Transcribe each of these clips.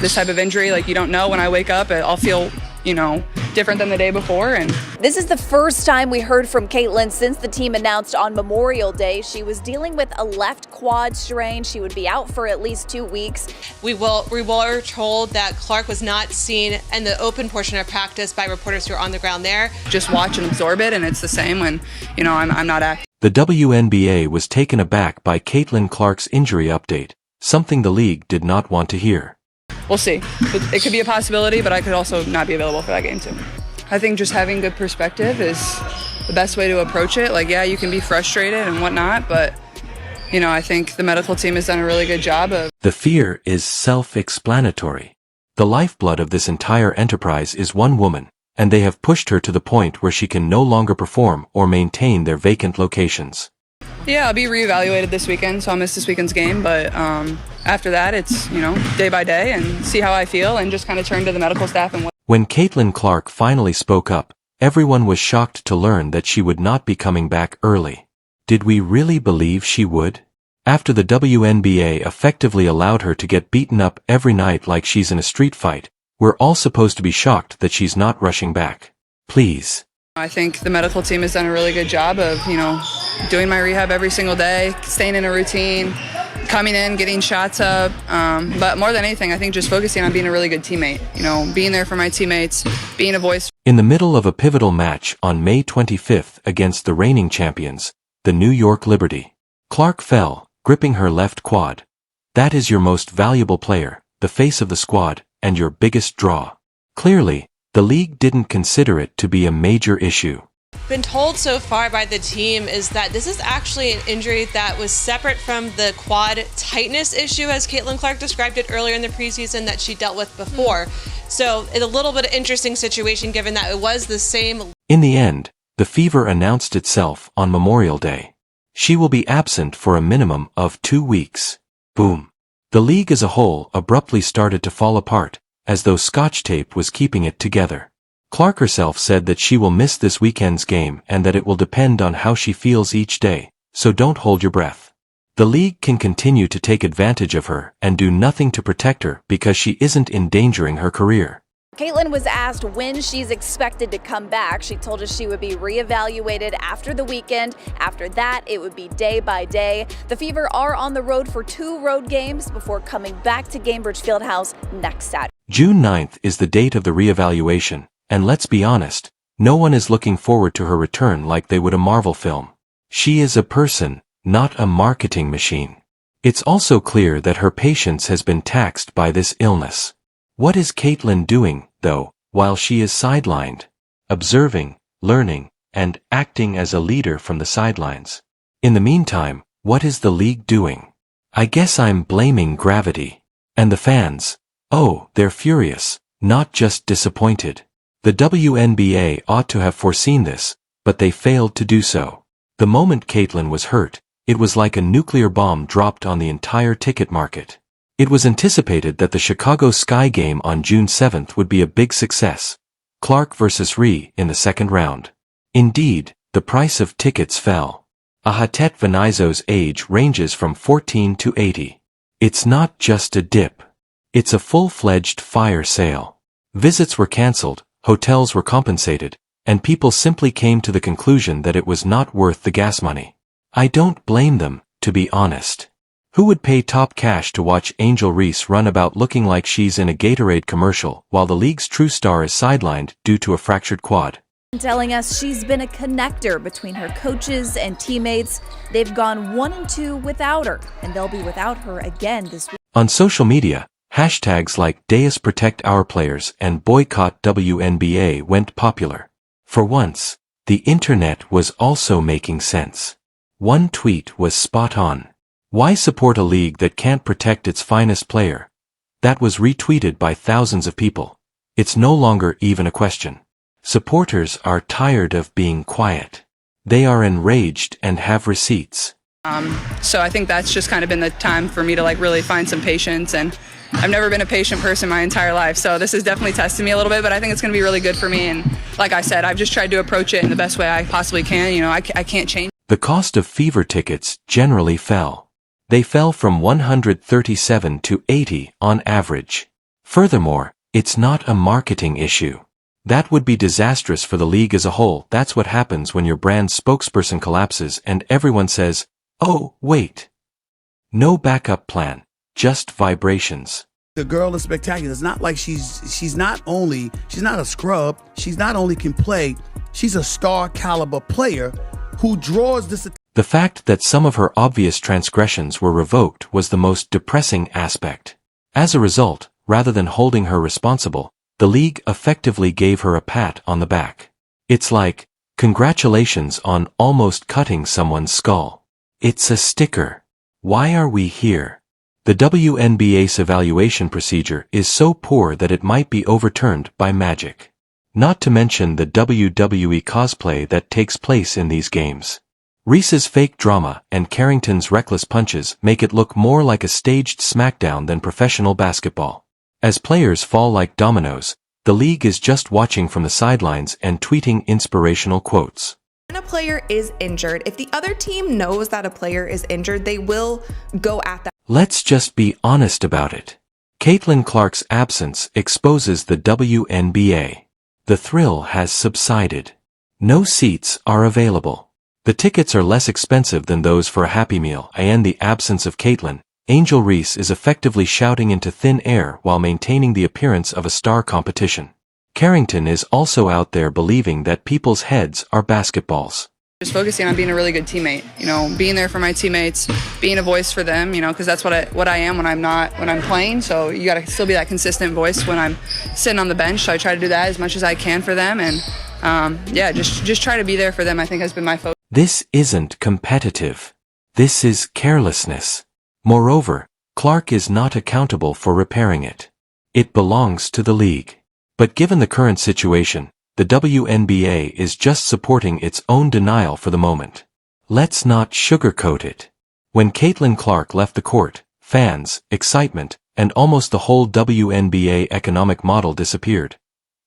This type of injury, like, you don't know. When I wake up, I'll feel, different than the day before. And this is the first time we heard from Caitlin since the team announced on Memorial Day she was dealing with a left quad strain. She would be out for at least 2 weeks. We were told that Clark was not seen in the open portion of practice by reporters who are on the ground there. Just watch and absorb it, and it's the same when, I'm not active. The WNBA was taken aback by Caitlin Clark's injury update, something the league did not want to hear. We'll see. It could be a possibility, but I could also not be available for that game too. I think just having good perspective is the best way to approach it. Like, yeah, you can be frustrated and whatnot, but, I think the medical team has done a really good job of... The fear is self-explanatory. The lifeblood of this entire enterprise is one woman, and they have pushed her to the point where she can no longer perform or maintain their vacant locations. Yeah, I'll be reevaluated this weekend, so I'll miss this weekend's game, but after that, it's, day by day and see how I feel and just kind of turn to the medical staff and what... When Caitlin Clark finally spoke up, everyone was shocked to learn that she would not be coming back early. Did we really believe she would? After the WNBA effectively allowed her to get beaten up every night like she's in a street fight, we're all supposed to be shocked that she's not rushing back. Please. I think the medical team has done a really good job of, doing my rehab every single day, staying in a routine, coming in, getting shots up. But more than anything, I think just focusing on being a really good teammate, being there for my teammates, being a voice. In the middle of a pivotal match on May 25th against the reigning champions, the New York Liberty, Clark fell, gripping her left quad. That is your most valuable player, the face of the squad, and your biggest draw. Clearly, the league didn't consider it to be a major issue. Been told so far by the team is that this is actually an injury that was separate from the quad tightness issue, as Caitlin Clark described it earlier in the preseason, that she dealt with before. So it's a little bit of an interesting situation given that it was the same. In the end, the fever announced itself on Memorial Day. She will be absent for a minimum of 2 weeks. Boom. The league as a whole abruptly started to fall apart, as though Scotch tape was keeping it together. Clark herself said that she will miss this weekend's game and that it will depend on how she feels each day, so don't hold your breath. The league can continue to take advantage of her and do nothing to protect her because she isn't endangering her career. Caitlin was asked when she's expected to come back. She told us she would be reevaluated after the weekend. After that, it would be day by day. The Fever are on the road for 2 road games before coming back to Gainbridge Fieldhouse next Saturday. June 9th is the date of the reevaluation, and let's be honest, no one is looking forward to her return like they would a Marvel film. She is a person, not a marketing machine. It's also clear that her patience has been taxed by this illness. What is Caitlin doing, though, while she is sidelined? Observing, learning, and acting as a leader from the sidelines. In the meantime, what is the league doing? I guess I'm blaming gravity. And the fans? Oh, they're furious, not just disappointed. The WNBA ought to have foreseen this, but they failed to do so. The moment Caitlin was hurt, it was like a nuclear bomb dropped on the entire ticket market. It was anticipated that the Chicago Sky game on June 7th would be a big success. Clark versus Rhee in the second round. Indeed, the price of tickets fell. Ahatet Venizo's age ranges from 14 to 80. It's not just a dip. It's a full-fledged fire sale. Visits were cancelled, hotels were compensated, and people simply came to the conclusion that it was not worth the gas money. I don't blame them, to be honest. Who would pay top cash to watch Angel Reese run about looking like she's in a Gatorade commercial while the league's true star is sidelined due to a fractured quad? Telling us she's been a connector between her coaches and teammates. They've gone 1-2 without her, and they'll be without her again this week. On social media, hashtags like Deus Protect Our Players and Boycott WNBA went popular. For once, the internet was also making sense. One tweet was spot on. Why support a league that can't protect its finest player? That was retweeted by thousands of people. It's no longer even a question. Supporters are tired of being quiet. They are enraged and have receipts. So I think that's just kind of been the time for me to really find some patience, and I've never been a patient person my entire life, so this has definitely tested me a little bit, but I think it's going to be really good for me, and like I said, I've just tried to approach it in the best way I possibly can. I can't change. The cost of Fever tickets generally fell. They fell from $137 to $80 on average. Furthermore, it's not a marketing issue. That would be disastrous for the league as a whole. That's what happens when your brand's spokesperson collapses and everyone says, "Oh, wait. No backup plan, just vibrations." The girl is spectacular. It's not like she's not a scrub. She's not only can play, she's a star caliber player who draws this. The fact that some of her obvious transgressions were revoked was the most depressing aspect. As a result, rather than holding her responsible, the league effectively gave her a pat on the back. It's like, congratulations on almost cutting someone's skull. It's a sticker. Why are we here? The WNBA's evaluation procedure is so poor that it might be overturned by magic. Not to mention the WWE cosplay that takes place in these games. Reese's fake drama and Carrington's reckless punches make it look more like a staged smackdown than professional basketball. As players fall like dominoes, the league is just watching from the sidelines and tweeting inspirational quotes. When a player is injured, if the other team knows that a player is injured, they will go at that. Let's just be honest about it. Caitlin Clark's absence exposes the WNBA. The thrill has subsided. No seats are available. The tickets are less expensive than those for a Happy Meal, and the absence of Caitlin, Angel Reese is effectively shouting into thin air while maintaining the appearance of a star competition. Carrington is also out there believing that people's heads are basketballs. Just focusing on being a really good teammate, being there for my teammates, being a voice for them, because that's what I am when I'm playing. So you got to still be that consistent voice when I'm sitting on the bench. So I try to do that as much as I can for them, and just try to be there for them, I think, has been my focus. This isn't competitive. This is carelessness. Moreover, Clark is not accountable for repairing it. It belongs to the league. But given the current situation, the WNBA is just supporting its own denial for the moment. Let's not sugarcoat it. When Caitlin Clark left the court, fans, excitement, and almost the whole WNBA economic model disappeared.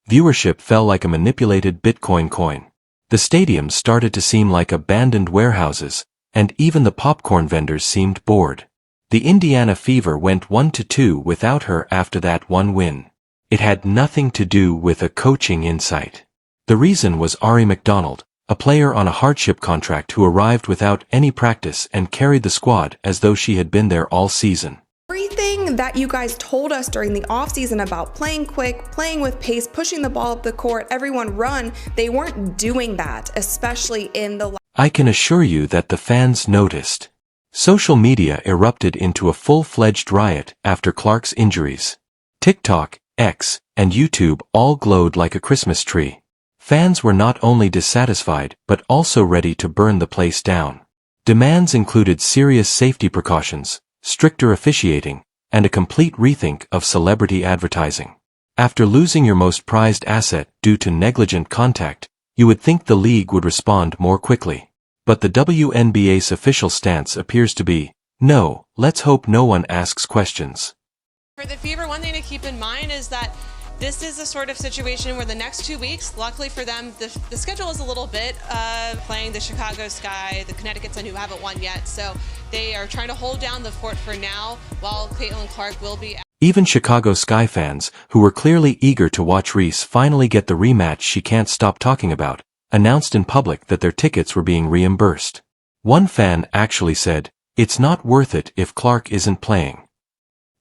Viewership fell like a manipulated Bitcoin coin. The stadiums started to seem like abandoned warehouses, and even the popcorn vendors seemed bored. The Indiana Fever went 1-2 without her after that one win. It had nothing to do with a coaching insight. The reason was Ari McDonald, a player on a hardship contract who arrived without any practice and carried the squad as though she had been there all season. Everything that you guys told us during the offseason about playing quick, playing with pace, pushing the ball up the court, everyone run, they weren't doing that, especially in the... I can assure you that the fans noticed. Social media erupted into a full-fledged riot after Clark's injuries. TikTok, X, and YouTube all glowed like a Christmas tree. Fans were not only dissatisfied but also ready to burn the place down. Demands included serious safety precautions, stricter officiating, and a complete rethink of celebrity advertising. After losing your most prized asset due to negligent contact, you would think the league would respond more quickly. But the WNBA's official stance appears to be, no, let's hope no one asks questions. For the Fever, one thing to keep in mind is that this is a sort of situation where the next 2 weeks, luckily for them, the schedule is a little bit playing the Chicago Sky, the Connecticut Sun, who haven't won yet. So they are trying to hold down the fort for now, while Caitlin Clark will be... Even Chicago Sky fans, who were clearly eager to watch Reese finally get the rematch she can't stop talking about, announced in public that their tickets were being reimbursed. One fan actually said, "It's not worth it if Clark isn't playing."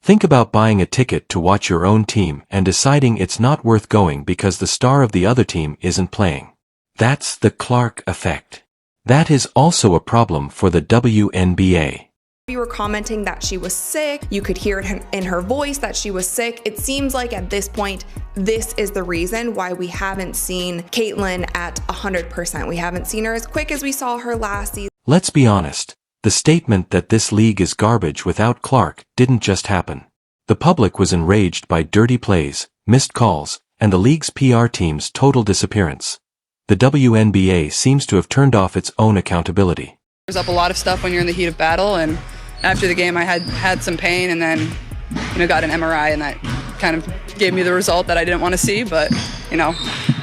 Think about buying a ticket to watch your own team and deciding it's not worth going because the star of the other team isn't playing. That's the Clark effect. That is also a problem for the WNBA. You were commenting that she was sick. You could hear it in her voice that she was sick. It seems like at this point, this is the reason why we haven't seen Caitlin at 100%. We haven't seen her as quick as we saw her last season. Let's be honest. The statement that this league is garbage without Clark didn't just happen. The public was enraged by dirty plays, missed calls, and the league's PR team's total disappearance. The WNBA seems to have turned off its own accountability. There's up a lot of stuff when you're in the heat of battle, and after the game I had some pain and then got an MRI, and that kind of gave me the result that I didn't want to see, but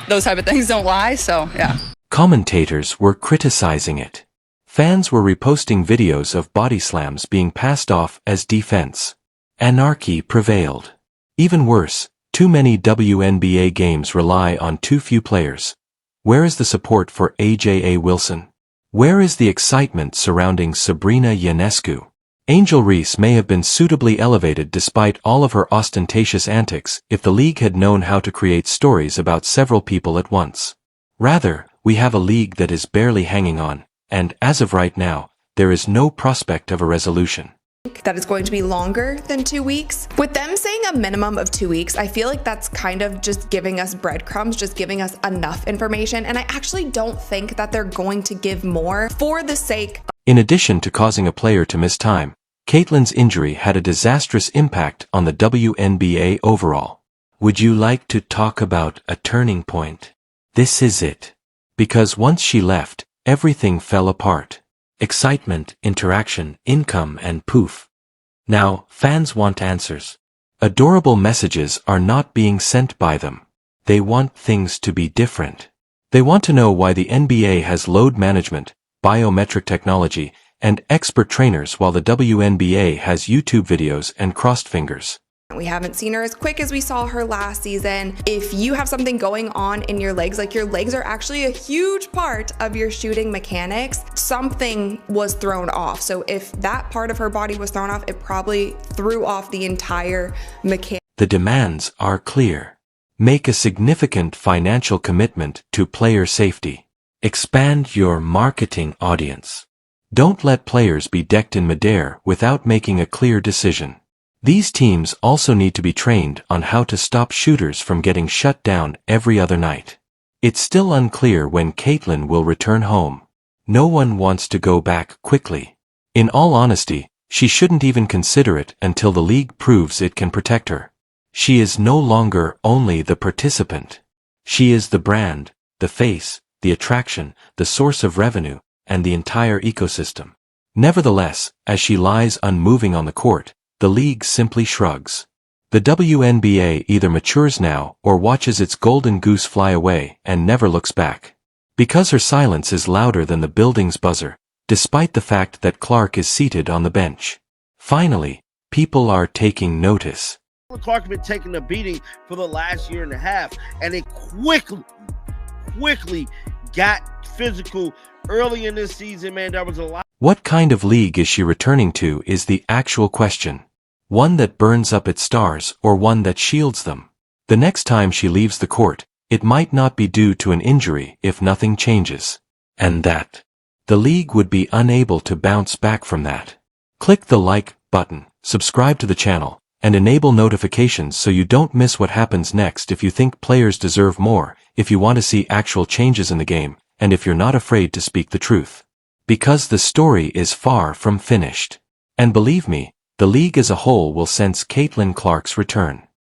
those type of things don't lie, so yeah. Commentators were criticizing it. Fans were reposting videos of body slams being passed off as defense. Anarchy prevailed. Even worse, too many WNBA games rely on too few players. Where is the support for AJA Wilson? Where is the excitement surrounding Sabrina Ionescu? Angel Reese may have been suitably elevated despite all of her ostentatious antics if the league had known how to create stories about several people at once. Rather, we have a league that is barely hanging on, and as of right now, there is no prospect of a resolution. That is going to be longer than 2 weeks. With them saying a minimum of 2 weeks, I feel like that's kind of just giving us breadcrumbs, just giving us enough information, and I actually don't think that they're going to give more for the sake of— In addition to causing a player to miss time, Caitlyn's injury had a disastrous impact on the WNBA overall. Would you like to talk about a turning point? This is it. Because once she left, everything fell apart. Excitement, interaction, income, and poof. Now, fans want answers. Adorable messages are not being sent by them. They want things to be different. They want to know why the NBA has load management, biometric technology, and expert trainers while the WNBA has YouTube videos and crossed fingers. We haven't seen her as quick as we saw her last season. If you have something going on in your legs, like your legs are actually a huge part of your shooting mechanics, something was thrown off. So if that part of her body was thrown off, it probably threw off the entire mechanic. The demands are clear. Make a significant financial commitment to player safety. Expand your marketing audience. Don't let players be decked in midair without making a clear decision. These teams also need to be trained on how to stop shooters from getting shut down every other night. It's still unclear when Caitlyn will return home. No one wants to go back quickly. In all honesty, she shouldn't even consider it until the league proves it can protect her. She is no longer only the participant. She is the brand, the face, the attraction, the source of revenue, and the entire ecosystem. Nevertheless, as she lies unmoving on the court, the league simply shrugs. The WNBA either matures now or watches its golden goose fly away and never looks back. Because her silence is louder than the building's buzzer, despite the fact that Clark is seated on the bench. Finally, people are taking notice. Clark has been taking a beating for the last year and a half, and it quickly got physical early in this season, man. There was a lot. What kind of league is she returning to is the actual question. One that burns up its stars or one that shields them. The next time she leaves the court, it might not be due to an injury if nothing changes. And that the league would be unable to bounce back from that. Click the like button, subscribe to the channel, and enable notifications so you don't miss what happens next if you think players deserve more, if you want to see actual changes in the game, and if you're not afraid to speak the truth. Because the story is far from finished. And believe me, the league as a whole will sense Caitlyn Clark's return.